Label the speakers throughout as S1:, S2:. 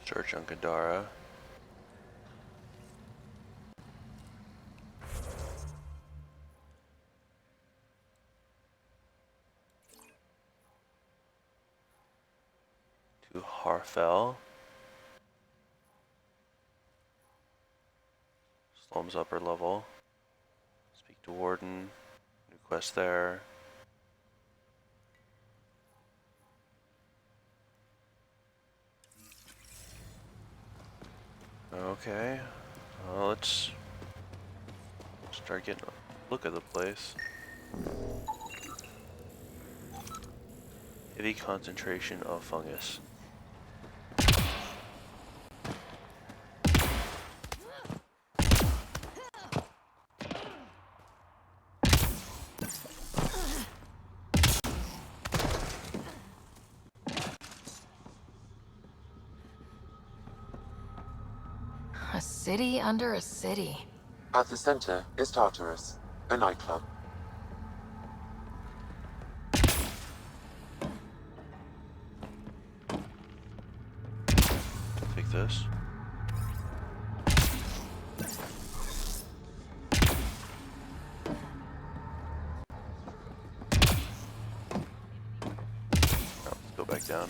S1: Search on Gadara. To Harfell. Slums upper level. Speak to Warden. New quest there. Okay. Let's start getting a look at the place. Heavy concentration of fungus.
S2: A city under a city.
S3: At the center is Tartarus, a nightclub.
S1: Take this. Oh, let's go back down.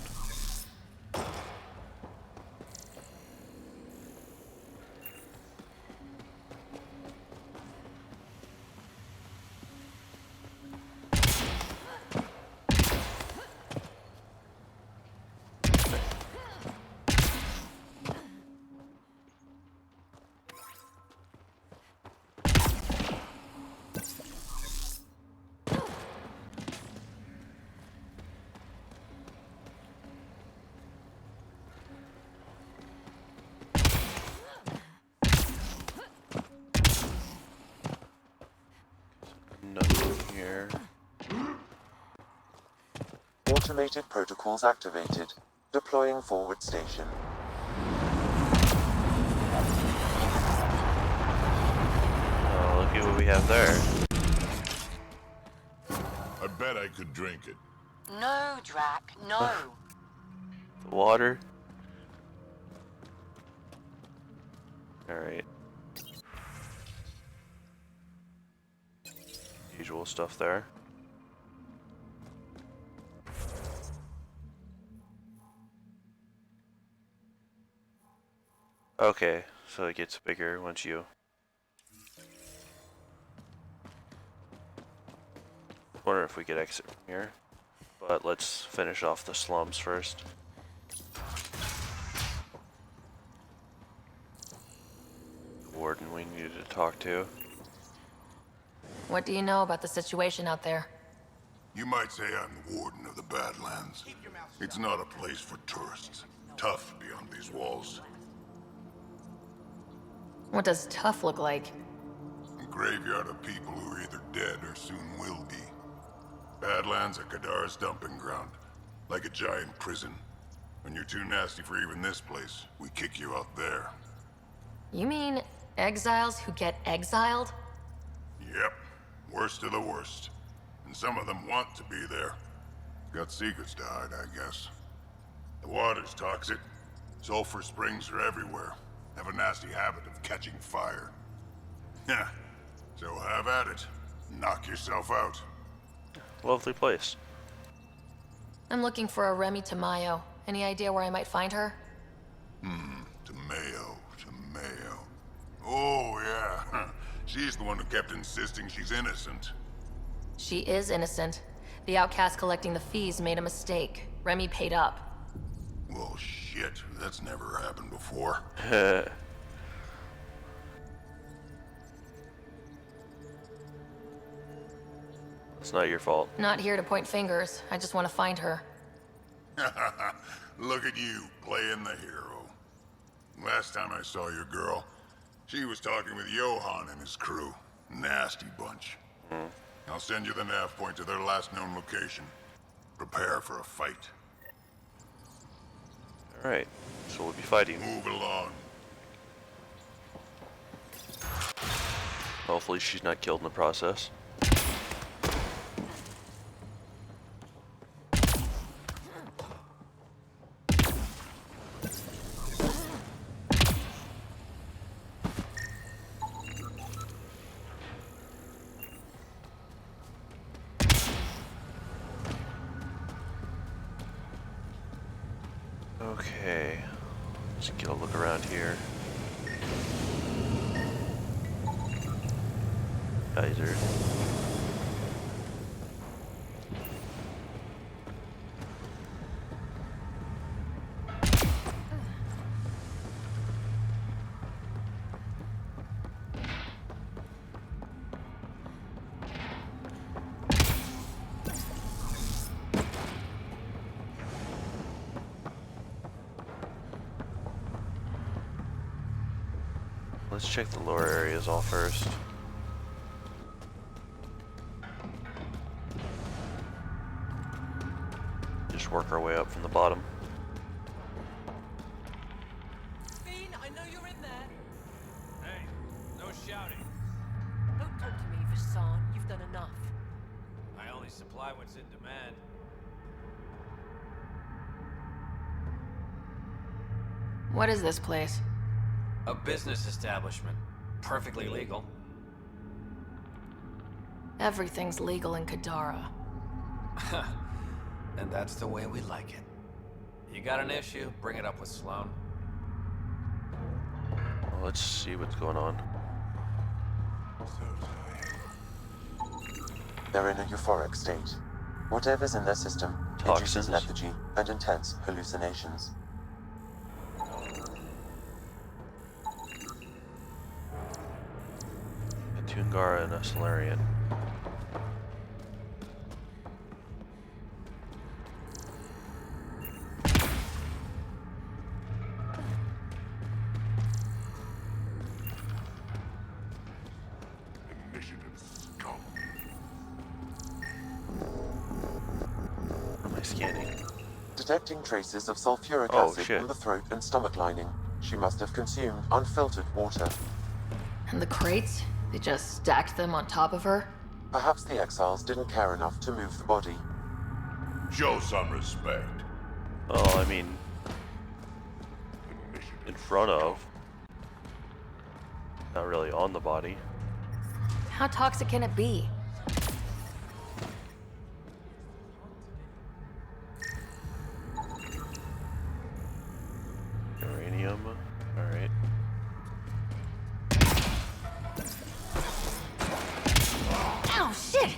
S1: Nothing here.
S3: Automated protocols activated. Deploying forward station.
S1: Oh, look at what we have there.
S4: I bet I could drink it.
S2: No, Drac, no.
S1: The water. Alright. Usual stuff there. Okay, so it gets bigger once you... Wonder if we could exit from here. But let's finish off the slums first. The warden we needed to talk to.
S2: What do you know about the situation out there?
S4: You might say I'm the warden of the Badlands. It's not a place for tourists. Tough beyond these walls.
S2: What does tough look like?
S4: A graveyard of people who are either dead or soon will be. Badlands are Kadara's dumping ground. Like a giant prison. When you're too nasty for even this place, we kick you out there.
S2: You mean exiles who get exiled?
S4: Yep. Worst of the worst. And some of them want to be there. Got secrets to hide, I guess. The water's toxic. Sulfur springs are everywhere. Have a nasty habit of catching fire. Yeah. So have at it. Knock yourself out.
S1: Lovely place.
S2: I'm looking for a Remy Tamayo. Any idea where I might find her?
S4: Tamayo. Oh, yeah. She's the one who kept insisting she's innocent.
S2: She is innocent. The outcast collecting the fees made a mistake. Remy paid up.
S4: Well, shit. That's never happened before.
S1: It's not your fault.
S2: Not here to point fingers. I just want to find her.
S4: Look at you, playing the hero. Last time I saw your girl, she was talking with Johan and his crew. Nasty bunch. I'll send you the nav point to their last known location. Prepare for a fight.
S1: Alright, so we'll be fighting.
S4: Move along.
S1: Hopefully she's not killed in the process. Okay. Let's get a look around here. Geyser. Let's check the lower areas all first. Just work our way up from the bottom.
S5: Fiend, I know you're in there.
S6: Hey, no shouting.
S5: Don't talk to me, Vasan. You've done enough.
S6: I only supply what's in demand.
S2: What is this place?
S6: A business establishment. Perfectly legal.
S2: Everything's legal in Kadara.
S6: And that's the way we like it. You got an issue, bring it up with Sloan.
S1: Well, let's see what's going on.
S3: They're in a euphoric state. Whatever's in their system induces
S1: Toxins.
S3: lethargy and intense hallucinations.
S1: A Tungara and a Solarian. What am I scanning?
S3: Detecting traces of sulfuric
S1: Oh,
S3: acid
S1: shit.
S3: in the throat and stomach lining. She must have consumed unfiltered water.
S2: And the crates? They just stacked them on top of her?
S3: Perhaps the exiles didn't care enough to move the body.
S4: Show some respect.
S1: Oh, I mean, in front of. Not really on the body.
S2: How toxic can it be?
S1: Uranium. Alright.
S2: Ow, shit!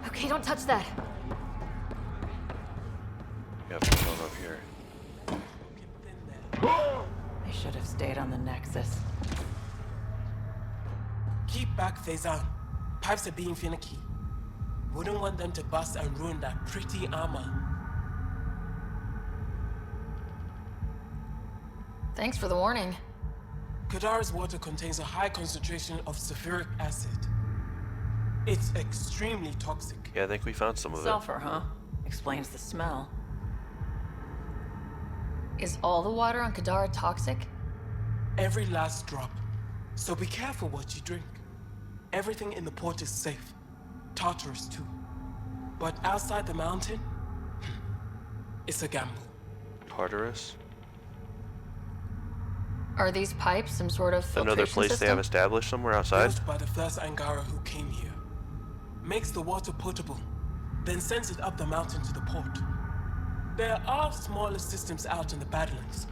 S2: Okay, don't touch that.
S1: Got one over here.
S7: They should have stayed on the Nexus.
S8: Keep back, Faison. Pipes are being finicky. Wouldn't want them to bust and ruin that pretty armor.
S2: Thanks for the warning.
S8: Kadara's water contains a high concentration of sulfuric acid. It's extremely toxic.
S1: Yeah, I think we found some of it.
S7: Sulfur, huh? Explains the smell.
S2: Is all the water on Kadara toxic?
S8: Every last drop. So be careful what you drink. Everything in the port is safe. Tartarus too. But outside the mountain, it's a gamble.
S1: Tartarus?
S2: Are these pipes some sort of filtration
S1: Another place
S2: system?
S1: they have established somewhere outside?
S8: Built by the first Angara who came here. Makes the water potable, then sends it up the mountain to the port. There are smaller systems out in the badlands,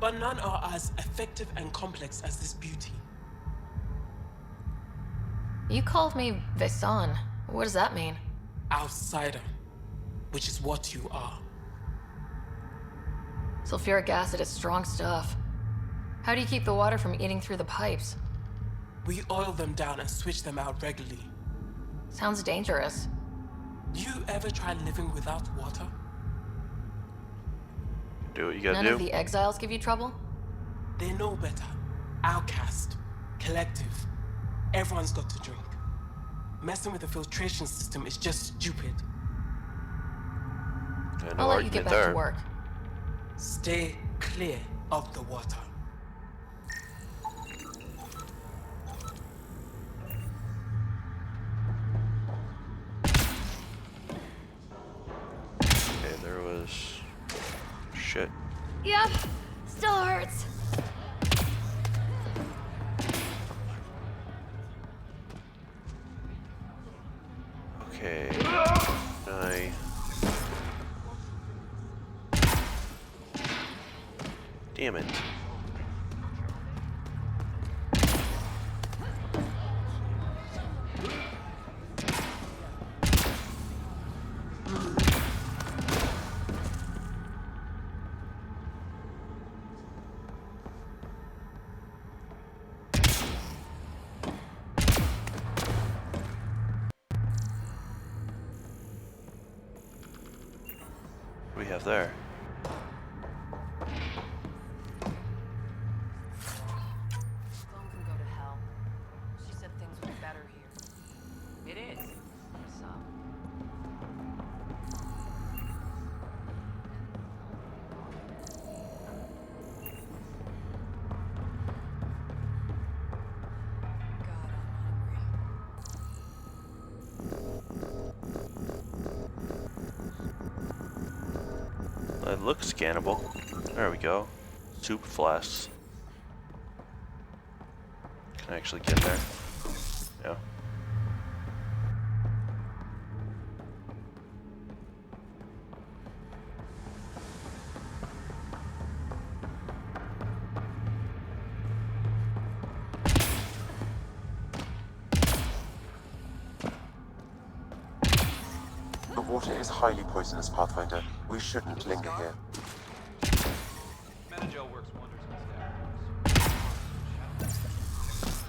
S8: but none are as effective and complex as this beauty.
S2: You called me Vasan. What does that mean?
S8: Outsider, which is what you are.
S2: Sulfuric acid is strong stuff. How do you keep the water from eating through the pipes?
S8: We oil them down and switch them out regularly.
S2: Sounds dangerous.
S8: You ever try living without water?
S1: Do what you gotta
S2: None
S1: do.
S2: of the exiles give you trouble?
S8: They know better. Outcast, collective. Everyone's got to drink. Messing with the filtration system is just stupid.
S1: Yeah, no
S2: I'll let you get
S1: argument
S2: back
S1: there.
S2: to work.
S8: Stay clear of the water.
S1: Okay, there was... Shit.
S2: Yep, still hurts.
S1: Okay. I... Damn it. What do we have there?
S5: Sloan can go to hell. She said things would be better here. It is. So. God, I'm hungry.
S1: It looks scannable. There we go. Soup flasks. Can I actually get in there? Yeah.
S3: The water is highly poisonous, Pathfinder. We shouldn't linger here.
S6: Menagel works wonders on stairs.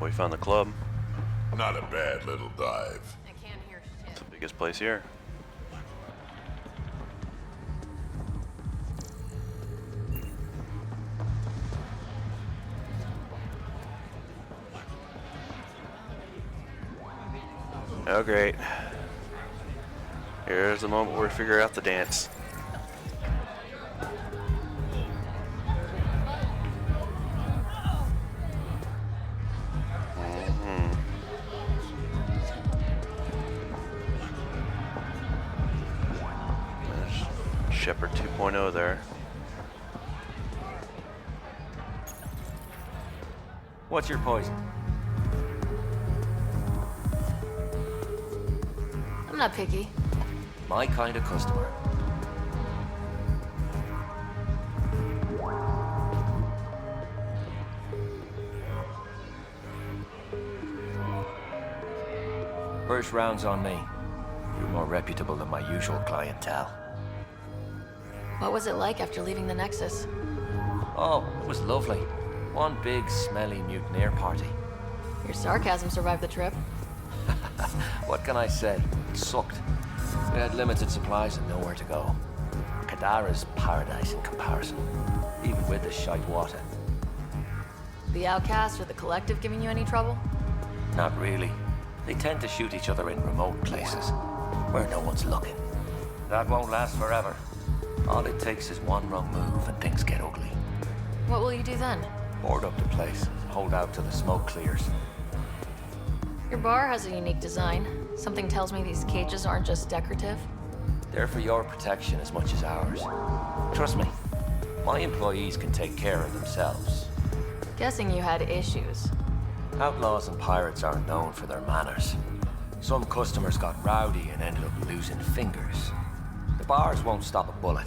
S1: We found the club.
S4: Not a bad little dive.
S5: I can't hear shit.
S1: Biggest place here. Oh great. Here's the moment where we figure out the dance. There's Shepherd 2.0 there.
S6: What's your poison?
S2: I'm not picky.
S6: My kind of customer. First round's on me. You're more reputable than my usual clientele.
S2: What was it like after leaving the Nexus?
S6: Oh, it was lovely. One big, smelly mutineer party.
S2: Your sarcasm survived the trip.
S6: What can I say? It sucked. We had limited supplies and nowhere to go. Kadara's paradise in comparison, even with the shite water.
S2: The Outcast or the Collective giving you any trouble?
S6: Not really. They tend to shoot each other in remote places, where no one's looking. That won't last forever. All it takes is one wrong move and things get ugly.
S2: What will you do then?
S6: Board up the place, hold out till the smoke clears.
S2: Your bar has a unique design. Something tells me these cages aren't just decorative.
S6: They're for your protection as much as ours. Trust me, my employees can take care of themselves.
S2: Guessing you had issues.
S6: Outlaws and pirates aren't known for their manners. Some customers got rowdy and ended up losing fingers. The bars won't stop a bullet,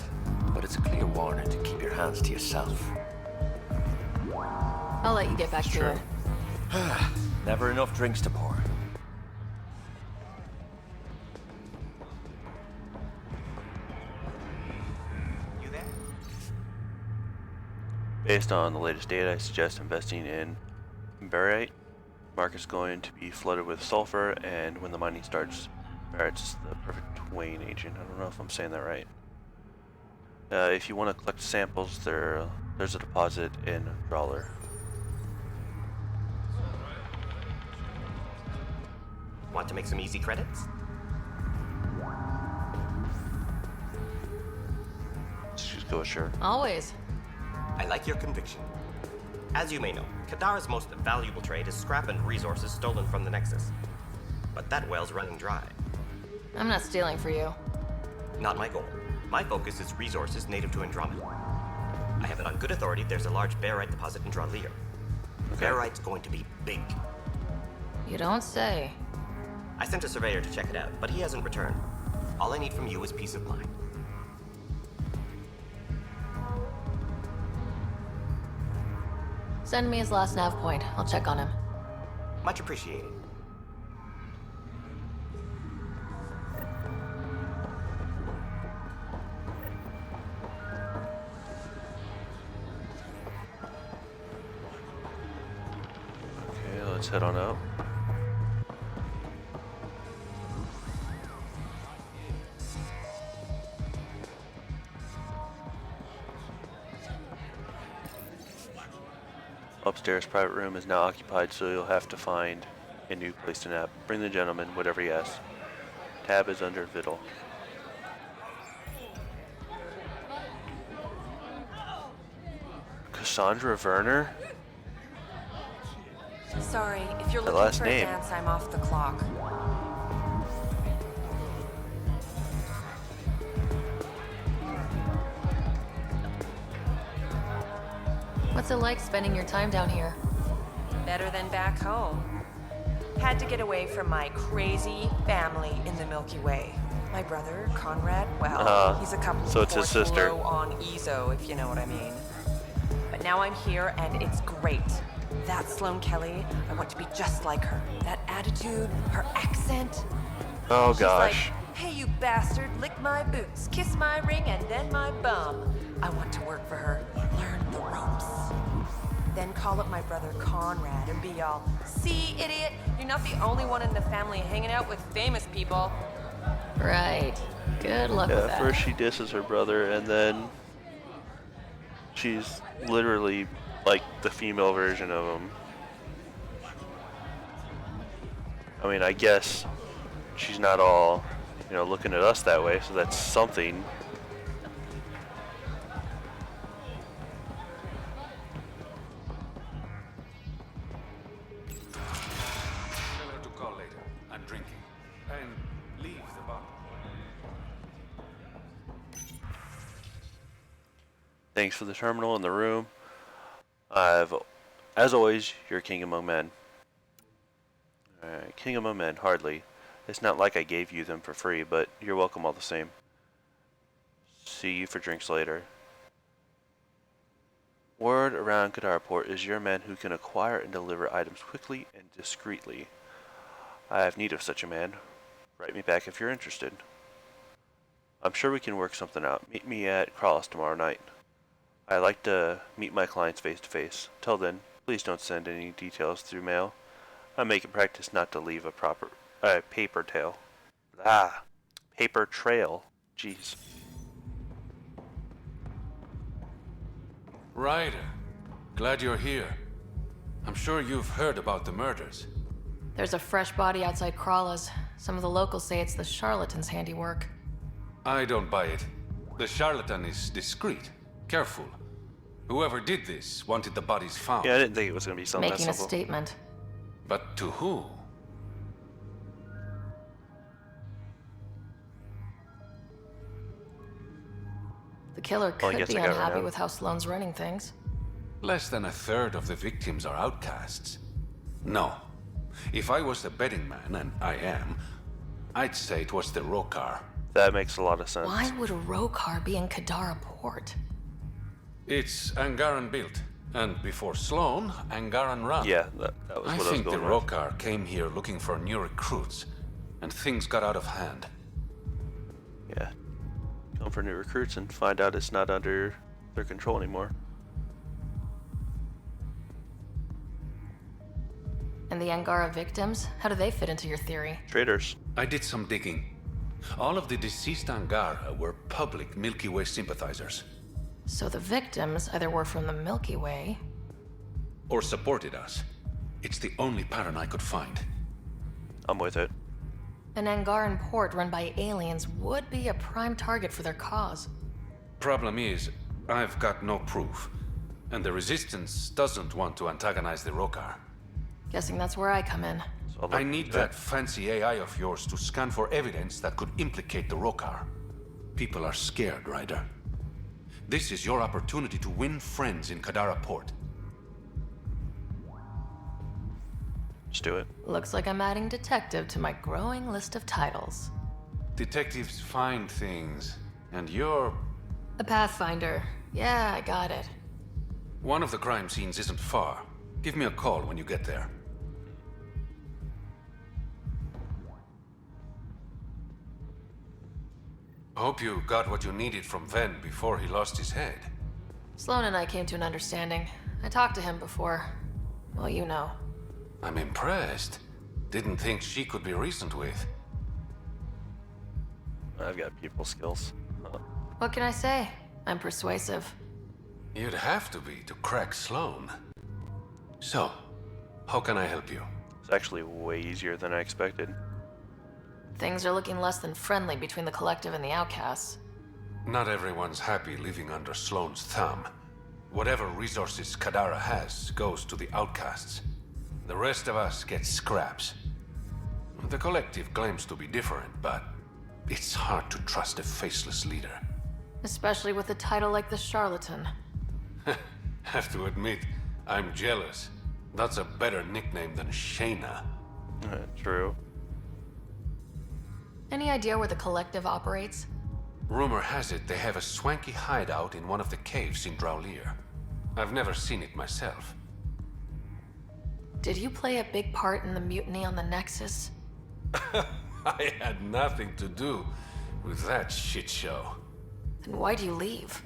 S6: but it's a clear warning to keep your hands to yourself.
S2: I'll let you get back to it.
S6: Never enough drinks to pour.
S9: You there?
S1: Based on the latest data, I suggest investing in barite. Market is going to be flooded with sulfur, and when the mining starts, barite's the perfect Wayne agent. I don't know if I'm saying that right. If you want to collect samples, there's a deposit in Brawler.
S9: Want to make some easy credits?
S1: Just go sure.
S2: Always.
S9: I like your conviction. As you may know, Kadara's most valuable trade is scrap and resources stolen from the Nexus. But that well's running dry.
S2: I'm not stealing for you.
S9: Not my goal. My focus is resources native to Andromeda. I have it on good authority there's a large barite deposit in Dralier. Barite's going to be big.
S2: You don't say.
S9: I sent a surveyor to check it out, but he hasn't returned. All I need from you is peace of mind.
S2: Send me his last nav point. I'll check on him.
S9: Much appreciated.
S1: Okay, let's head on out. Upstairs private room is now occupied, so you'll have to find a new place to nap. Bring the gentleman whatever he asks. Tab is under Vital. Cassandra Werner?
S5: Sorry, if you're
S1: The
S5: looking
S1: last
S5: for
S1: name.
S5: a dance, I'm off the clock.
S2: What's it like spending your time down here?
S5: Better than back home. Had to get away from my crazy family in the Milky Way. My brother, Conrad, well, he's a couple
S1: so
S5: of
S1: it's his
S5: fourths
S1: sister.
S5: below on EZO, if you know what I mean. But now I'm here, and it's great. That Sloane Kelly, I want to be just like her. That attitude, her accent.
S1: Oh
S5: She's
S1: gosh.
S5: like, hey, you bastard, lick my boots, kiss my ring, and then my bum. I want to work for her, learn the ropes. Then call up my brother Conrad and be all, see, idiot, you're not the only one in the family hanging out with famous people.
S2: Right. Good luck with
S1: Yeah,
S2: that.
S1: first she disses her brother, and then she's literally like the female version of him. I mean, I guess she's not all, looking at us that way, so that's something.
S10: Tell her to call later. I'm drinking. And leave the bar.
S1: Thanks for the terminal and the room. As always, you're king among men. Alright, king among men, hardly. It's not like I gave you them for free, but you're welcome all the same. See you for drinks later. Word around Kadar Port is you're a man who can acquire and deliver items quickly and discreetly. I have need of such a man. Write me back if you're interested. I'm sure we can work something out. Meet me at Kralos tomorrow night. I like to meet my clients face to face. Till then, please don't send any details through mail. I make it practice not to leave a paper trail. Paper trail. Jeez.
S10: Ryder, glad you're here. I'm sure you've heard about the murders.
S2: There's a fresh body outside Kralos. Some of the locals say it's the charlatan's handiwork.
S10: I don't buy it. The charlatan is discreet, careful. Whoever did this wanted the bodies found.
S1: Yeah, I didn't think it was going to be something that
S2: Making a
S1: simple.
S2: statement.
S10: But to who?
S2: The killer
S1: Well, I
S2: could
S1: guess
S2: be
S1: I got it
S2: unhappy
S1: now.
S2: with how Sloane's running things.
S10: Less than a third of the victims are outcasts. No. If I was the betting man, and I am, I'd say it was the Rokar.
S1: That makes a lot of sense.
S2: Why would a Rokar be in Kadara Port?
S10: It's Angaran built, and before Sloane, Angaran run.
S1: Yeah, that was
S10: I
S1: what I was
S10: think the
S1: going with.
S10: Rokar came here looking for new recruits, and things got out of hand.
S1: Yeah. Come for new recruits and find out it's not under their control anymore.
S2: And the Angara victims? How do they fit into your theory?
S1: Traitors.
S10: I did some digging. All of the deceased Angara were public Milky Way sympathizers,
S2: So the victims either were from the Milky Way,
S10: or supported us. It's the only pattern I could find.
S1: I'm with it.
S2: an Angaran port run by aliens would be a prime target for their cause.
S10: Problem is, I've got no proof, and the Resistance doesn't want to antagonize the Rokar.
S2: Guessing that's where I come in.
S1: So I'll
S10: I
S1: look
S10: need
S1: into
S10: that fancy AI of yours to scan for evidence that could implicate the Rokar. People are scared, Ryder. This is your opportunity to win friends in Kadara Port.
S1: Let's do it.
S2: Looks like I'm adding detective to my growing list of titles.
S10: Detectives find things, and you're...
S2: A pathfinder. Yeah, I got it.
S10: One of the crime scenes isn't far. Give me a call when you get there. Hope you got what you needed from Ven before he lost his head.
S2: Sloan and I came to an understanding. I talked to him before. Well, you know.
S10: I'm impressed. Didn't think she could be reasoned with.
S1: I've got people skills.
S2: What can I say? I'm persuasive.
S10: You'd have to be to crack Sloan. So, how can I help you?
S1: It's actually way easier than I expected.
S2: Things are looking less than friendly between the Collective and the Outcasts.
S10: Not everyone's happy living under Sloan's thumb. Whatever resources Kadara has goes to the Outcasts. The rest of us get scraps. The Collective claims to be different, but it's hard to trust a faceless leader.
S2: Especially with a title like the Charlatan.
S10: Have to admit, I'm jealous. That's a better nickname than Shayna.
S1: True.
S2: Any idea where the Collective operates?
S10: Rumor has it they have a swanky hideout in one of the caves in Draulir. I've never seen it myself.
S2: Did you play a big part in the mutiny on the Nexus?
S10: I had nothing to do with that shit show.
S2: Then why do you leave?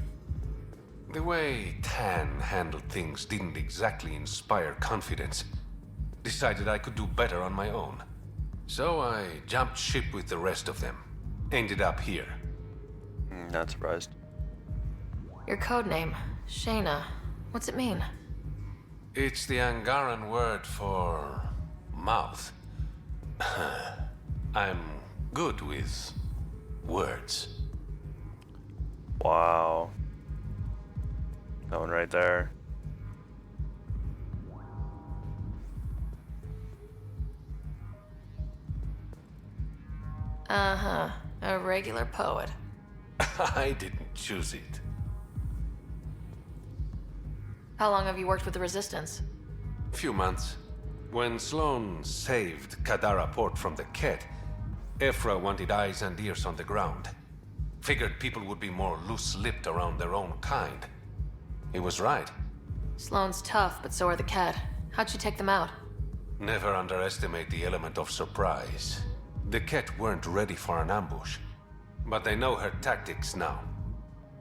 S10: The way Tan handled things didn't exactly inspire confidence. Decided I could do better on my own. So I jumped ship with the rest of them. Ended up here.
S1: Not surprised.
S2: Your codename, Shayna. What's it mean?
S10: It's the Angaran word for mouth. I'm good with words.
S1: Wow. That one right there.
S2: Uh-huh. A regular poet.
S10: I didn't choose it.
S2: How long have you worked with the Resistance?
S10: Few months. When Sloan saved Kadara Port from the Ket, Ephra wanted eyes and ears on the ground. Figured people would be more loose-lipped around their own kind. He was right.
S2: Sloane's tough, but so are the Ket. How'd you take them out?
S10: Never underestimate the element of surprise. The Ket weren't ready for an ambush, but they know her tactics now.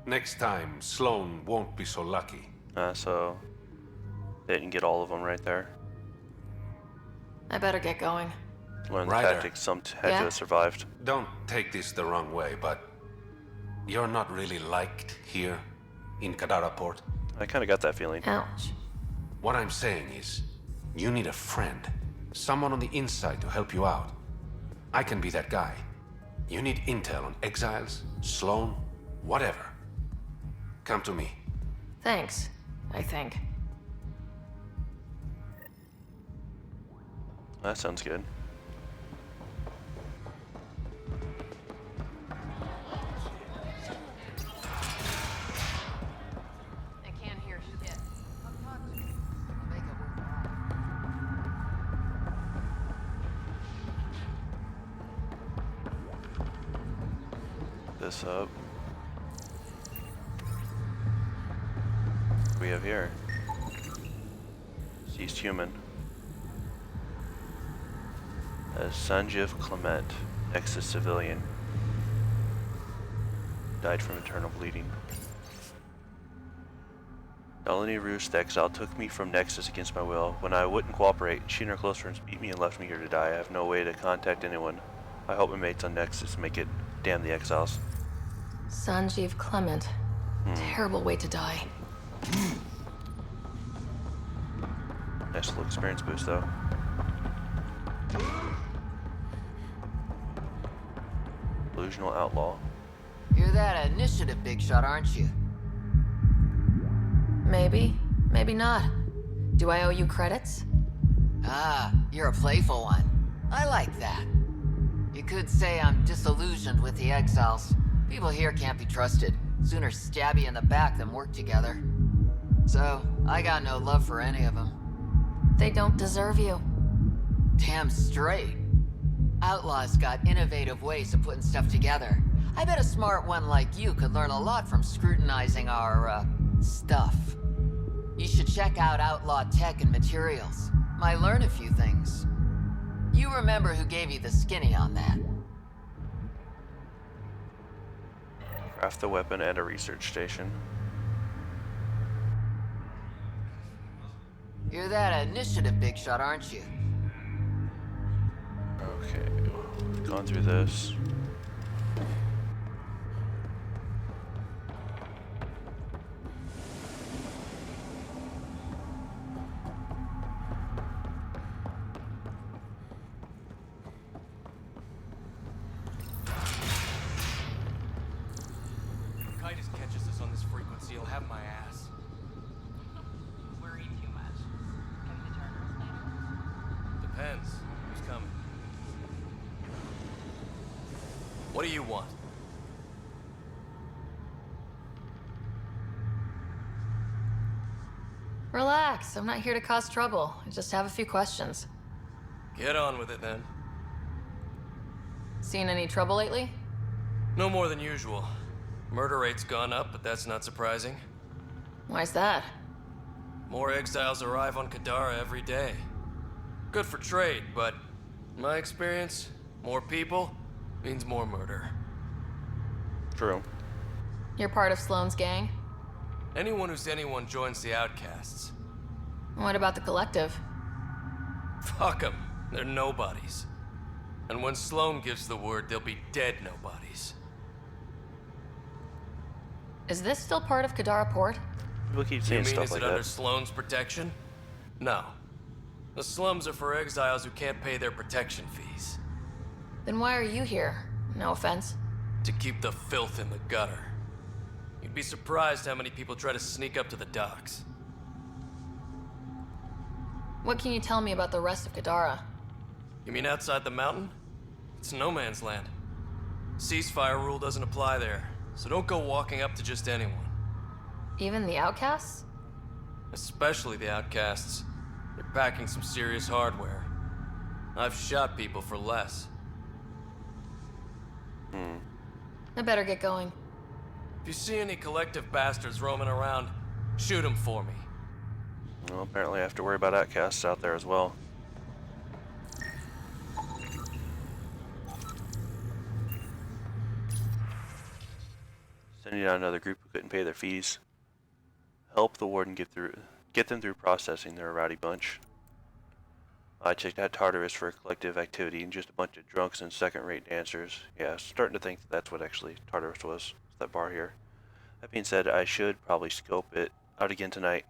S10: Next time, Sloan won't be so lucky.
S1: So they didn't get all of them right there.
S2: I better get going.
S1: Learn the
S10: Ryder.
S1: tactics some had to
S2: Yeah?
S1: have survived.
S10: Don't take this the wrong way, but you're not really liked here in Kadara Port.
S1: I kind of got that feeling.
S2: Ouch.
S10: What I'm saying is, you need a friend. Someone on the inside to help you out. I can be that guy. You need intel on exiles, Sloan, whatever. Come to me.
S2: Thanks, I think.
S1: That sounds good.
S2: I can't hear shit.
S1: This up. What do we have here? Deceased human. Sanjiv Clement, Nexus civilian. Died from internal bleeding. Nalini Roost, the exile, took me from Nexus against my will. When I wouldn't cooperate, she and her close friends beat me and left me here to die. I have no way to contact anyone. I hope my mates on Nexus make it. Damn the exiles.
S2: Sanjiv Clement. Terrible way to die.
S1: Nice little experience boost, though. Delusional outlaw.
S11: You're that initiative big shot, aren't you?
S2: Maybe, maybe not. Do I owe you credits?
S11: Ah, you're a playful one. I like that. You could say I'm disillusioned with the exiles. People here can't be trusted. Sooner stab you in the back than work together. So, I got no love for any of them.
S2: They don't deserve you.
S11: Damn straight. Outlaws got innovative ways of putting stuff together. I bet a smart one like you could learn a lot from scrutinizing our, stuff. You should check out Outlaw Tech and Materials. Might learn a few things. You remember who gave you the skinny on that?
S1: Craft the weapon and a research station.
S11: You're that initiative big shot, aren't you?
S1: Okay, we've gone through this.
S12: If Titus catches us on this frequency, he'll have my ass.
S7: Worry too much. Getting the Tartarus later?
S12: Depends. Who's coming? What do you want?
S2: Relax, I'm not here to cause trouble. I just have a few questions.
S12: Get on with it then.
S2: Seen any trouble lately?
S12: No more than usual. Murder rate's gone up, but that's not surprising.
S2: Why's that?
S12: More exiles arrive on Kadara every day. Good for trade, but in my experience, more people means more murder.
S1: True.
S2: You're part of Sloane's gang?
S12: Anyone who's anyone joins the outcasts.
S2: What about the collective?
S12: Fuck them. They're nobodies. And when Sloane gives the word, they'll be dead nobodies.
S2: Is this still part of Kadara Port?
S1: People keep
S12: You
S1: saying
S12: mean
S1: stuff
S12: is
S1: like
S12: it under
S1: that.
S12: Sloane's protection? No. The slums are for exiles who can't pay their protection fees.
S2: Then why are you here? No offense.
S12: To keep the filth in the gutter. You'd be surprised how many people try to sneak up to the docks.
S2: What can you tell me about the rest of Kadara?
S12: You mean outside the mountain? It's no man's land. Ceasefire rule doesn't apply there, so don't go walking up to just anyone.
S2: Even the outcasts?
S12: Especially the outcasts. They're packing some serious hardware. I've shot people for less.
S2: I better get going.
S12: If you see any collective bastards roaming around, shoot them for me.
S1: Well, apparently I have to worry about outcasts out there as well. Sending out another group who couldn't pay their fees. Help the warden get them through processing. They're a rowdy bunch. I checked out Tartarus for a collective activity and just a bunch of drunks and second-rate dancers. Yeah, starting to think that's what actually Tartarus was. That bar here. That being said, I should probably scope it out again tonight.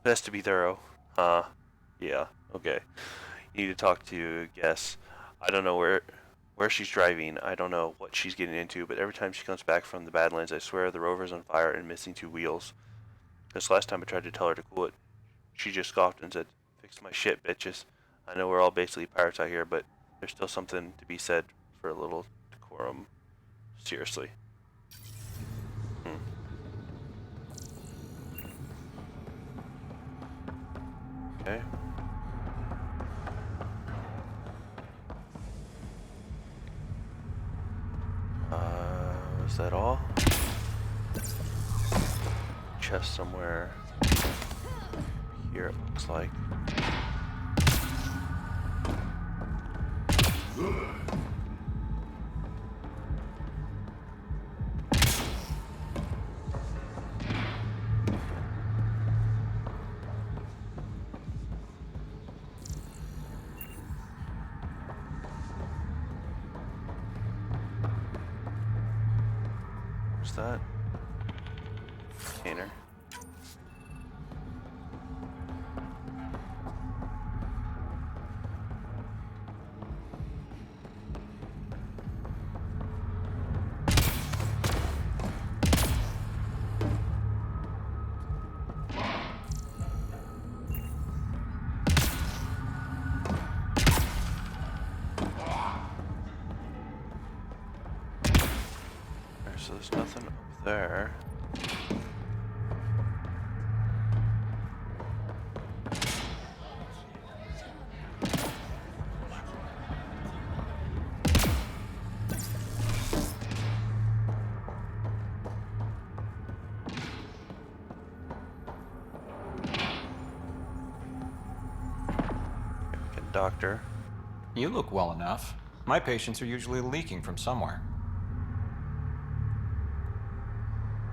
S1: Best to be thorough. Yeah, okay. You need to talk to Guess. I don't know where she's driving. I don't know what she's getting into, but every time she comes back from the Badlands, I swear the rover's on fire and missing 2 wheels. This last time I tried to tell her to cool it, she just scoffed and said, "Fix my shit, bitches." I know we're all basically pirates out here, but there's still something to be said for a little decorum. Seriously. Okay. Is that all? Chest somewhere here, it looks like. What's that? Container. so there's nothing up there. Doctor.
S13: You look well enough. My patients are usually leaking from somewhere.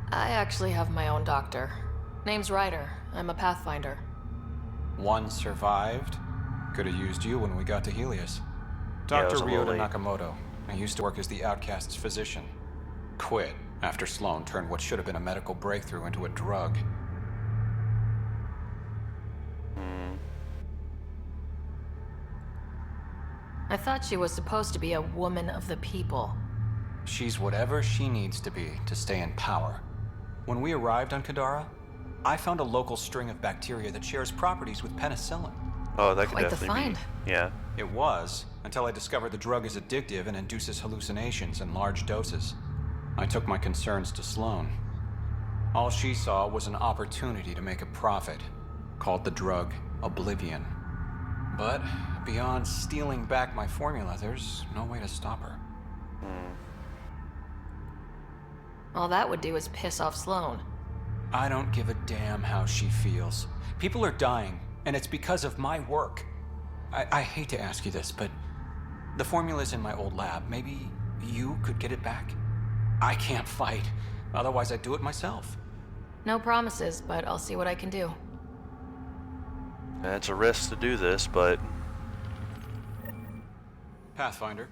S2: I actually have my own doctor. Name's Ryder. I'm a Pathfinder.
S13: One survived. Could have used you when we got to Helios.
S1: Yeah, it was
S13: Dr.
S1: a little
S13: Ryota
S1: late.
S13: Nakamoto. I used to work as the Outcast's physician. Quit after Sloan turned what should have been a medical breakthrough into a drug.
S2: I thought she was supposed to be a woman of the people.
S13: She's whatever she needs to be to stay in power. When we arrived on Kadara, I found a local string of bacteria that shares properties with penicillin.
S1: Oh, that could
S2: Quite the
S1: definitely
S2: find.
S1: be. Yeah.
S13: It was, until I discovered the drug is addictive and induces hallucinations in large doses. I took my concerns to Sloan. All she saw was an opportunity to make a profit, called the drug Oblivion. But beyond stealing back my formula, there's no way to stop her.
S2: All that would do is piss off Sloan.
S13: I don't give a damn how she feels. People are dying, and it's because of my work. I hate to ask you this, but the formula's in my old lab. Maybe you could get it back? I can't fight. Otherwise, I'd do it myself.
S2: No promises, but I'll see what I can do.
S1: It's a risk to do this, but
S13: Pathfinder.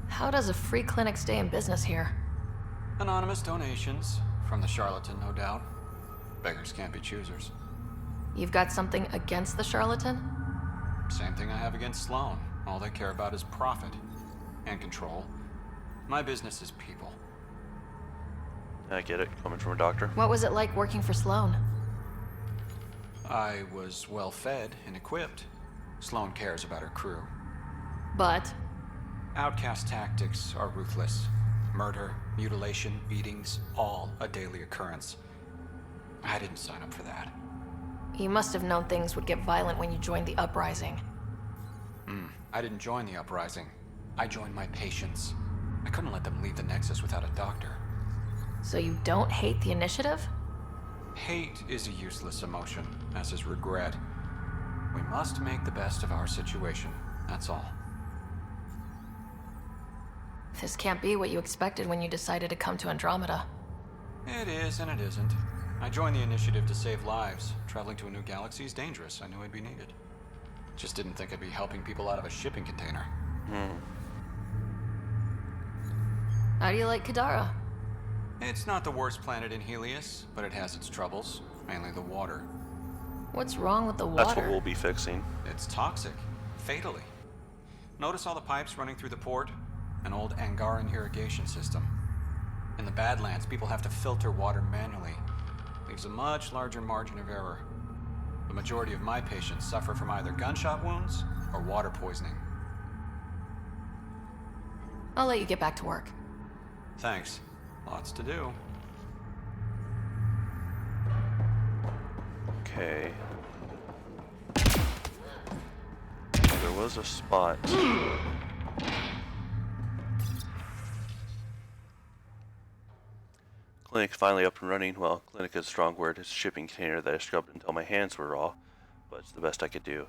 S2: How does a free clinic stay in business here?
S13: Anonymous donations. From the charlatan, no doubt. Beggars can't be choosers.
S2: You've got something against the charlatan?
S13: Same thing I have against Sloan. All they care about is profit. And control. My business is people.
S1: I get it, coming from a doctor.
S2: What was it like working for Sloan?
S13: I was well fed and equipped. Sloan cares about her crew.
S2: But
S13: Outcast tactics are ruthless. Murder, mutilation, beatings, all a daily occurrence. I didn't sign up for that.
S2: you must have known things would get violent when you joined the uprising.
S13: I didn't join the uprising. I joined my patients. I couldn't let them leave the Nexus without a doctor.
S2: So you don't hate the Initiative?
S13: Hate is a useless emotion, as is regret. We must make the best of our situation, that's all.
S2: This can't be what you expected when you decided to come to Andromeda.
S13: It is and it isn't. I joined the Initiative to save lives. Traveling to a new galaxy is dangerous. I knew I'd be needed. Just didn't think I'd be helping people out of a shipping container.
S2: How do you like Kadara?
S13: It's not the worst planet in Helios, but it has its troubles. Mainly the water.
S2: What's wrong with the water?
S1: That's what we'll be fixing.
S13: It's toxic. Fatally. Notice all the pipes running through the port? An old Angaran irrigation system. In the Badlands, people have to filter water manually. Leaves a much larger margin of error. The majority of my patients suffer from either gunshot wounds or water poisoning.
S2: I'll let you get back to work.
S13: Thanks. Lots to do.
S1: Okay. There was a spot. Clinic's finally up and running. Well, clinic is a strong word. It's a shipping container that I scrubbed until my hands were raw, but it's the best I could do.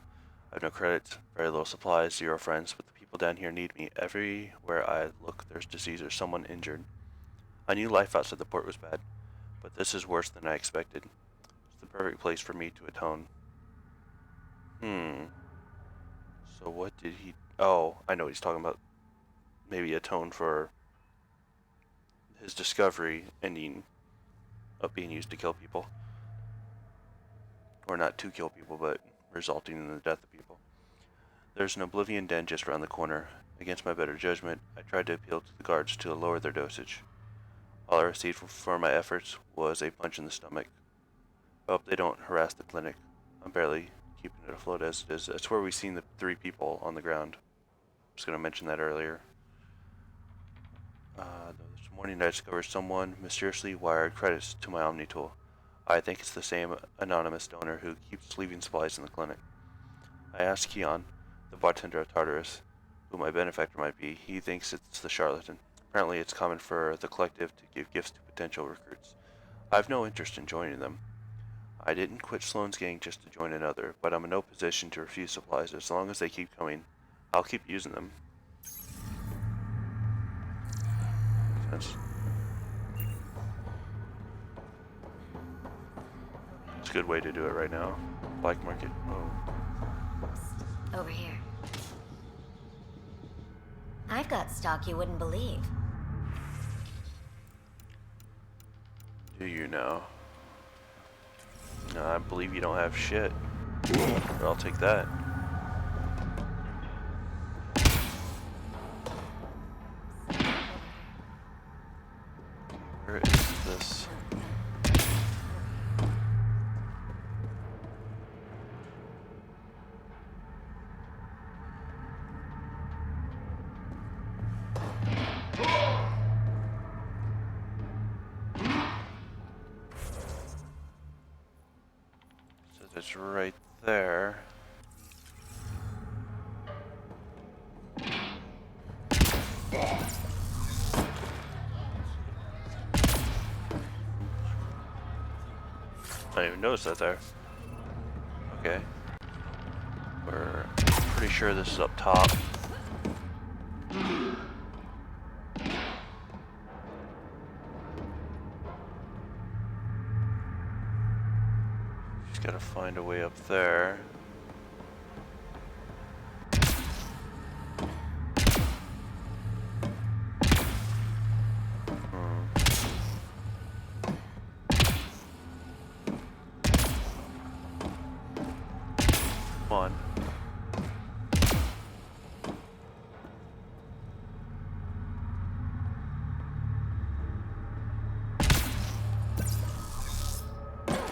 S1: I have no credits, very little supplies, 0 friends, but the people down here need me. Everywhere I look, there's disease or someone injured. I knew life outside the port was bad, but this is worse than I expected. It's the perfect place for me to atone. So what did he... Oh, I know what he's talking about. Maybe atone for his discovery ending up being used to kill people. Or not to kill people, but resulting in the death of people. There's an Oblivion den just around the corner. Against my better judgment, I tried to appeal to the guards to lower their dosage. All I received for my efforts was a punch in the stomach. I hope they don't harass the clinic. I'm barely keeping it afloat as it is. That's where we've seen the 3 people on the ground. I was going to mention that earlier. This morning I discovered someone mysteriously wired credits to my Omni tool. I think it's the same anonymous donor who keeps leaving supplies in the clinic. I asked Keon, the bartender of Tartarus, who my benefactor might be. He thinks it's the charlatan. Apparently it's common for the collective to give gifts to potential recruits. I have no interest in joining them. I didn't quit Sloane's gang just to join another, but I'm in no position to refuse supplies. As long as they keep coming, I'll keep using them. It's a good way to do it right now. Black market. Oh.
S14: Over here. I've got stock you wouldn't believe.
S1: Do you know? No, I believe you don't have shit. But I'll take that. Where is this? It's right there. I didn't even notice that there. Okay. We're pretty sure this is up top. Just gotta find a way up there. Come on.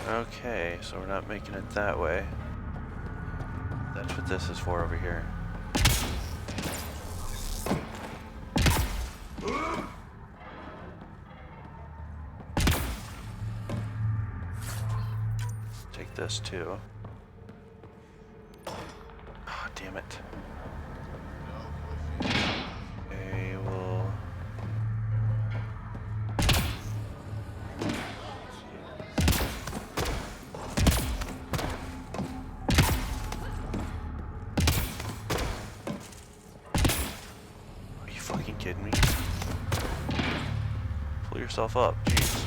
S1: Okay, so we're not making it that way. That's what this is for over here. Take this too. Oh, damn it. Okay, we'll... Are you fucking kidding me? Pull yourself up, jeez.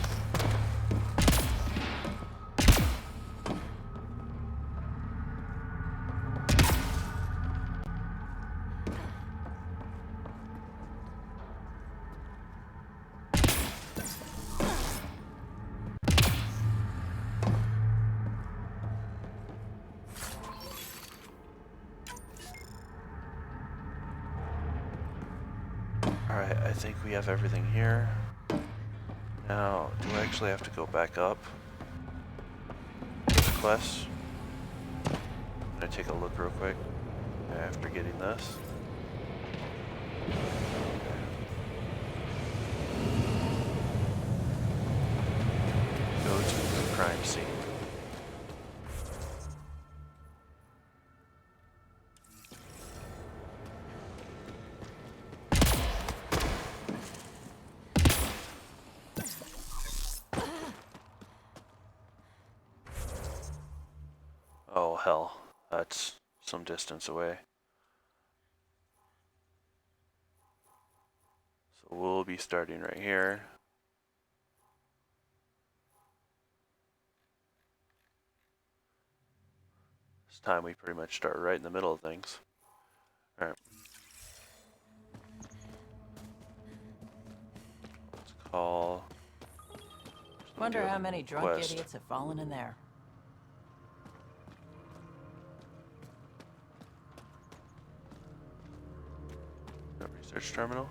S1: Alright, I think we have everything here. Now, do I actually have to go back up? Quests? I'm gonna take a look real quick after getting this. Go to the crime scene. Oh hell, that's some distance away. So we'll be starting right here. This time we pretty much start right in the middle of things. Alright. Let's call...
S15: Wonder how many drunk
S1: West.
S15: idiots have fallen in there.
S1: Research terminal.